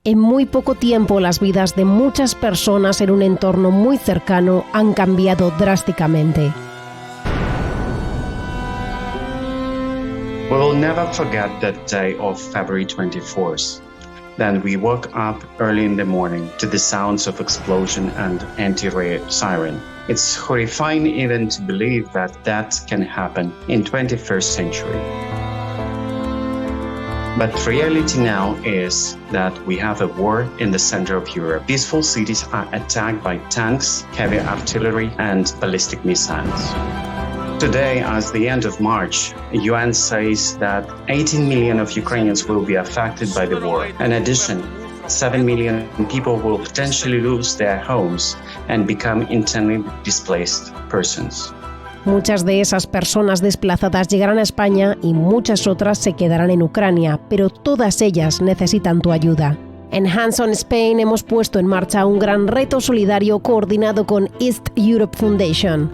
En muy poco tiempo, las vidas de muchas personas en un entorno muy cercano han cambiado drásticamente. We will never forget that day of February 24th. Then we woke up early in the morning to the sounds of explosion and anti-rail siren. It's horrifying even to believe that that can happen in 21st century. But reality now is that we have a war in the center of Europe. Peaceful cities are attacked by tanks, heavy artillery, and ballistic missiles. Today, as the end of March, the UN says that 18 million of Ukrainians will be affected by the war. In addition, 7 million people will potentially lose their homes and become internally displaced persons. Muchas de esas personas desplazadas llegarán a España y muchas otras se quedarán en Ucrania, pero todas ellas necesitan tu ayuda. En HandsOn Spain hemos puesto en marcha un gran reto solidario coordinado con East Europe Foundation.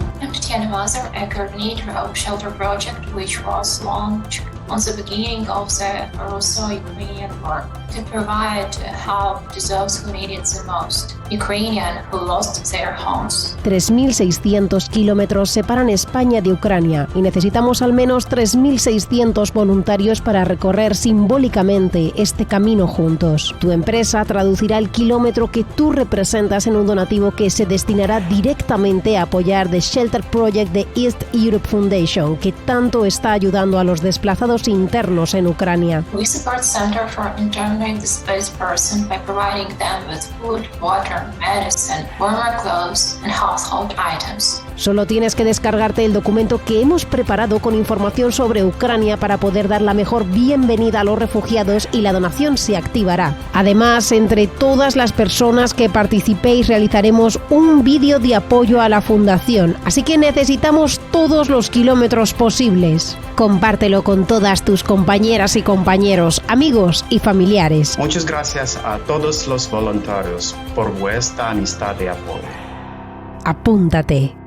Tenemos, a coordinator of shelter project which was launched on the beginning of the Russo-Ukrainian war to provide help to those who need it the most, Ukrainians who lost their homes. 3.600 kilómetros separan España de Ucrania y necesitamos al menos 3.600 voluntarios para recorrer simbólicamente este camino juntos. Tu empresa traducirá el kilómetro que tú representas en un donativo que se destinará directamente a apoyar The Shelter Project de East Europe Foundation, que tanto está ayudando a los desplazados internos en Ucrania. We support Center for Internally Displaced Persons by providing them with food, water, medicine, warmer clothes, and household items. Solo tienes que descargarte el documento que hemos preparado con información sobre Ucrania para poder dar la mejor bienvenida a los refugiados y la donación se activará. Además, entre todas las personas que participéis realizaremos un vídeo de apoyo a la fundación, así que necesitamos todos los kilómetros posibles. Compártelo con todas tus compañeras y compañeros, amigos y familiares. Muchas gracias a todos los voluntarios por vuestra amistad y apoyo. Apúntate.